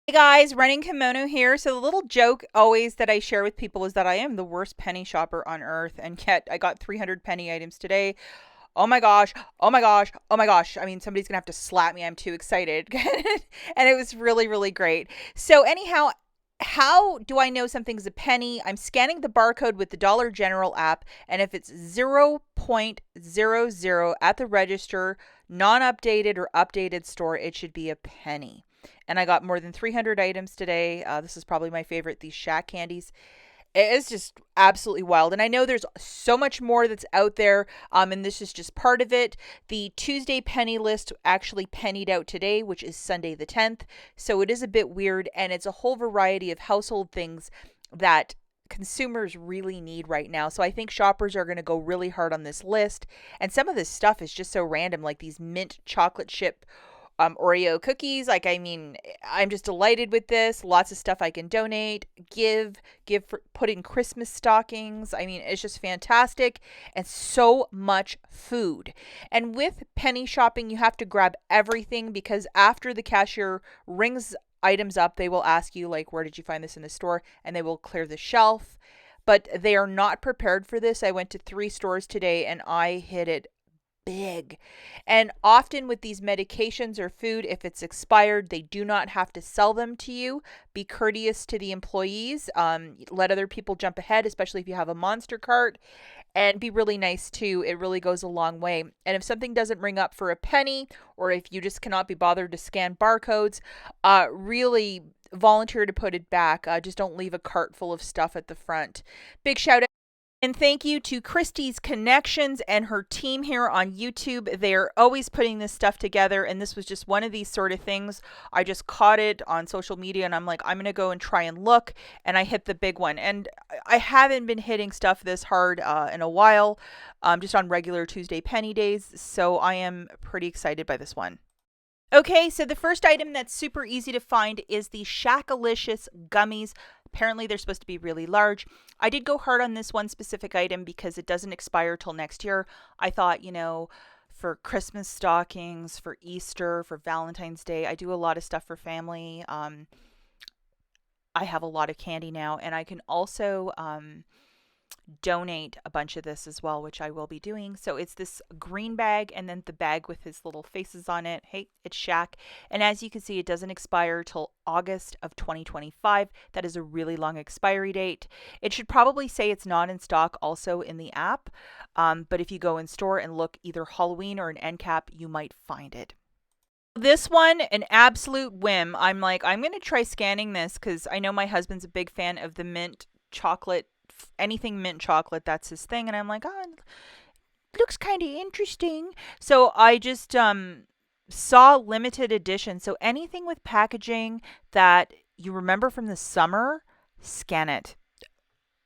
Hey guys, running kimono here. So the little joke always that I share with people is that I am the worst penny shopper on earth, and yet I got 300 penny items today. Oh my gosh, oh my gosh, oh my gosh. I mean, somebody's gonna have to slap me. I'm too excited. And it was really, really great. So anyhow, how do I know something's a penny? I'm scanning the barcode with the Dollar General app, and if it's 0.00 at the register, non-updated or updated store, it should be a penny. And I got more than 300 items today. This is probably my favorite, these Shack candies. It is just absolutely wild. And I know there's so much more that's out there, and this is just part of it. The Tuesday penny list actually pennied out today, which is Sunday the 10th. So it is a bit weird, and it's a whole variety of household things that consumers really need right now. So I think shoppers are going to go really hard on this list. And some of this stuff is just so random, like these mint chocolate chip Oreo cookies. Like, I mean, I'm just delighted with this. Lots of stuff I can donate, give for put in Christmas stockings. I mean, it's just fantastic, and so much food. And with penny shopping, you have to grab everything because after the cashier rings items up, they will ask you, like, where did you find this in the store? And they will clear the shelf. But they are not prepared for this. I went to 3 stores today and I hit it big. And often with these medications or food, if it's expired, they do not have to sell them to you. Be courteous to the employees. Let other people jump ahead, especially if you have a monster cart. And be really nice too. It really goes a long way. And if something doesn't ring up for a penny, or if you just cannot be bothered to scan barcodes, really volunteer to put it back. Just don't leave a cart full of stuff at the front. Big shout out. And thank you to Christie's Connections and her team here on YouTube. They're always putting this stuff together, and this was just one of these sort of things. I just caught it on social media, and I'm like, I'm going to go and try and look, and I hit the big one. And I haven't been hitting stuff this hard in a while, just on regular Tuesday penny days, so I am pretty excited by this one. Okay, so the first item that's super easy to find is the Shackalicious gummies. Apparently, they're supposed to be really large. I did go hard on this one specific item because it doesn't expire till next year. I thought, for Christmas stockings, for Easter, for Valentine's Day, I do a lot of stuff for family. I have a lot of candy now, and I can also donate a bunch of this as well, which I will be doing. So it's this green bag and then the bag with his little faces on it. Hey, it's Shaq. And as you can see, it doesn't expire till August of 2025. That is a really long expiry date. It should probably say it's not in stock also in the app. But if you go in store and look either Halloween or an end cap, you might find it. This one, an absolute whim. I'm like, I'm going to try scanning this because I know my husband's a big fan of the mint chocolate, anything mint chocolate, that's his thing. And I'm like, oh, it looks kind of interesting. So I just saw limited edition. So anything with packaging that you remember from the summer, scan it.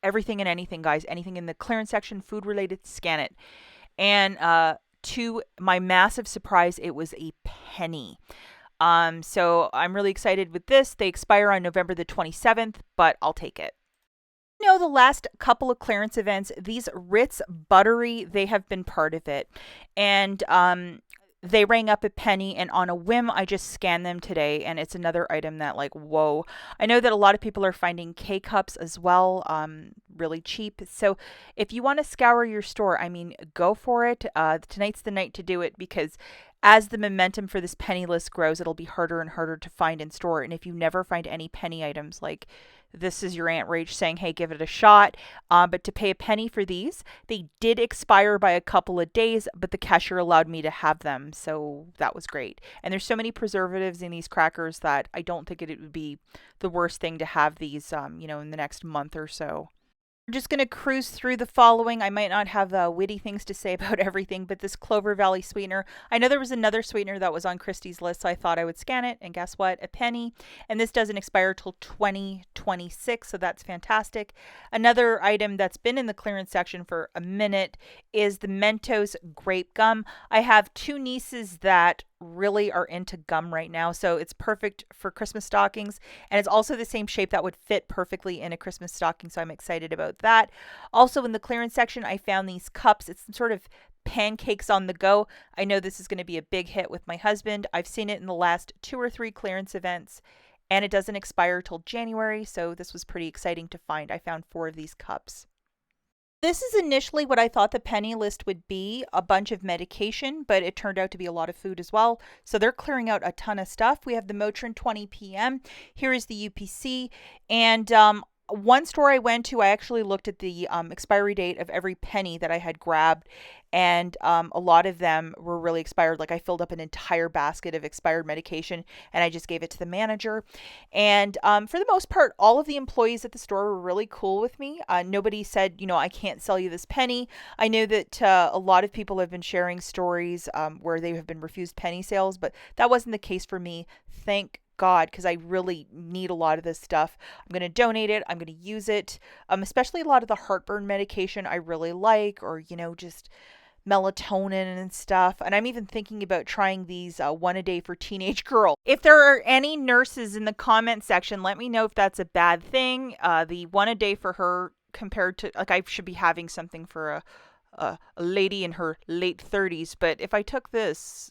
Everything and anything, guys. Anything in the clearance section, food related, scan it. And to my massive surprise, it was a penny. So I'm really excited with this. They expire on November the 27th, but I'll take it. The last couple of clearance events, these Ritz Buttery, they have been part of it. And they rang up a penny, and on a whim, I just scanned them today, and it's another item that, like, whoa. I know that a lot of people are finding K-Cups as well, really cheap. So if you want to scour your store, I mean, go for it. Tonight's the night to do it because as the momentum for this penny list grows, it'll be harder and harder to find in store. And if you never find any penny items, like, this is your Aunt Rach saying, hey, give it a shot. But to pay a penny for these, they did expire by a couple of days, but the cashier allowed me to have them. So that was great. And there's so many preservatives in these crackers that I don't think it would be the worst thing to have these, in the next month or so. We're just going to cruise through the following. I might not have witty things to say about everything, but this Clover Valley sweetener. I know there was another sweetener that was on Christie's list, so I thought I would scan it. And guess what? A penny. And this doesn't expire till 2026, so that's fantastic. Another item that's been in the clearance section for a minute is the Mentos grape gum. I have 2 nieces that really are into gum right now, so it's perfect for Christmas stockings, and it's also the same shape that would fit perfectly in a Christmas stocking, so I'm excited about that. Also in the clearance section, I found these cups. It's sort of pancakes on the go. I know this is going to be a big hit with my husband. I've seen it in the last 2 or 3 clearance events, and it doesn't expire till January, so this was pretty exciting to find. I found 4 of these cups. This is initially what I thought the penny list would be, a bunch of medication, but it turned out to be a lot of food as well. So they're clearing out a ton of stuff. We have the Motrin 20 PM. Here is the UPC. And one store I went to, I actually looked at the expiry date of every penny that I had grabbed, and a lot of them were really expired. Like I filled up an entire basket of expired medication and I just gave it to the manager. And for the most part, all of the employees at the store were really cool with me. Nobody said, I can't sell you this penny. I know that a lot of people have been sharing stories where they have been refused penny sales, but that wasn't the case for me. Thank God, because I really need a lot of this stuff. I'm going to donate it. I'm going to use it, especially a lot of the heartburn medication I really like, or, just melatonin and stuff. And I'm even thinking about trying these one a day for teenage girls. If there are any nurses in the comment section, let me know if that's a bad thing. The one a day for her compared to, like, I should be having something for a lady in her late 30s. But if I took this,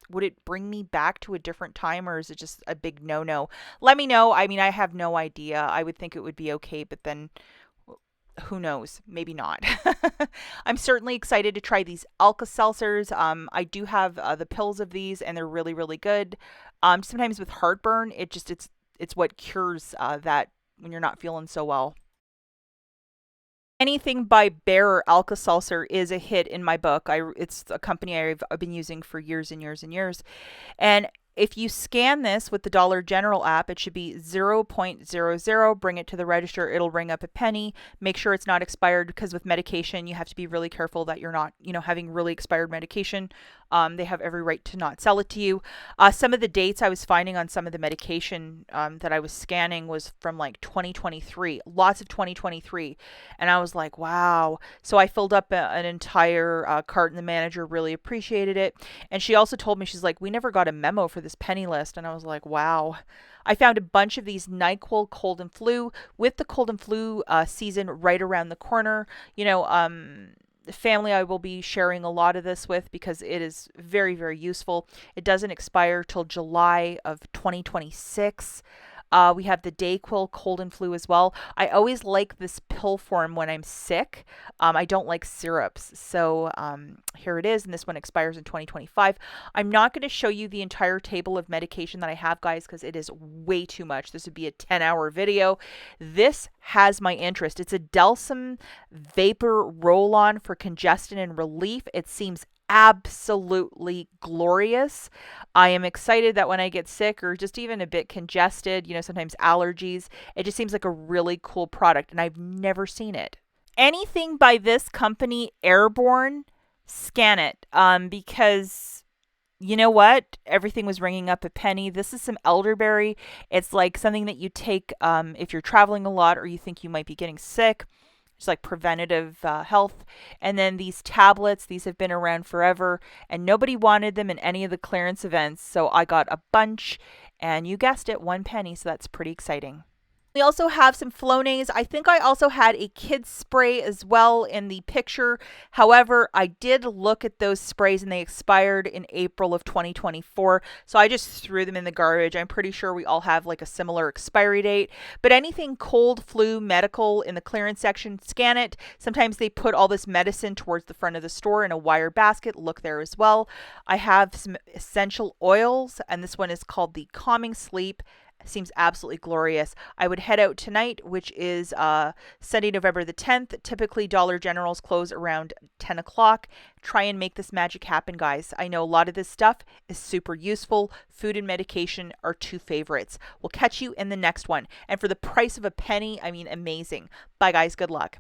would it bring me back to a different time, or is it just a big no-no? Let me know. I mean, I have no idea. I would think it would be okay, but then who knows? Maybe not. I'm certainly excited to try these Alka-Seltzers. I do have the pills of these, and they're really, really good. Sometimes with heartburn, it's what cures that when you're not feeling so well. Anything by Bear or Alka-Seltzer is a hit in my book. It's a company I've been using for years and years and years. And if you scan this with the Dollar General app, it should be 0.00. Bring it to the register. It'll ring up a penny. Make sure it's not expired, because with medication, you have to be really careful that you're not, having really expired medication. They have every right to not sell it to you. Some of the dates I was finding on some of the medication that I was scanning was from like 2023, lots of 2023. And I was like, wow. So I filled up an entire cart, and the manager really appreciated it. And she also told me, she's like, we never got a memo for this penny list. And I was like, wow. I found a bunch of these NyQuil cold and flu, with the cold and flu season right around the corner. The family I will be sharing a lot of this with, because it is very, very useful. It doesn't expire till July of 2026. We have the Dayquil cold and flu as well. I always like this pill form when I'm sick. I don't like syrups. So here it is, and this one expires in 2025. I'm not going to show you the entire table of medication that I have, guys, because it is way too much. This would be a 10-hour video. This has my interest. It's a Delsum Vapor Roll-On for congestion and relief. It seems absolutely glorious. I am excited that when I get sick or just even a bit congested, sometimes allergies, it just seems like a really cool product, and I've never seen it. Anything by this company, Airborne, scan it, because you know what? Everything was ringing up a penny. This is some elderberry. It's like something that you take if you're traveling a lot or you think you might be getting sick. It's like preventative health. And then these tablets, these have been around forever, and nobody wanted them in any of the clearance events. So I got a bunch, and you guessed it, 1 penny. So that's pretty exciting. We also have some Flonase. I think I also had a kid's spray as well in the picture. However, I did look at those sprays, and they expired in April of 2024. So I just threw them in the garbage. I'm pretty sure we all have like a similar expiry date. But anything cold, flu, medical in the clearance section, scan it. Sometimes they put all this medicine towards the front of the store in a wire basket. Look there as well. I have some essential oils, and this one is called the Calming Sleep. Seems absolutely glorious. I would head out tonight, which is Sunday, November the 10th. Typically, Dollar Generals close around 10 o'clock. Try and make this magic happen, guys. I know a lot of this stuff is super useful. Food and medication are 2 favorites. We'll catch you in the next one. And for the price of a penny, I mean, amazing. Bye, guys. Good luck.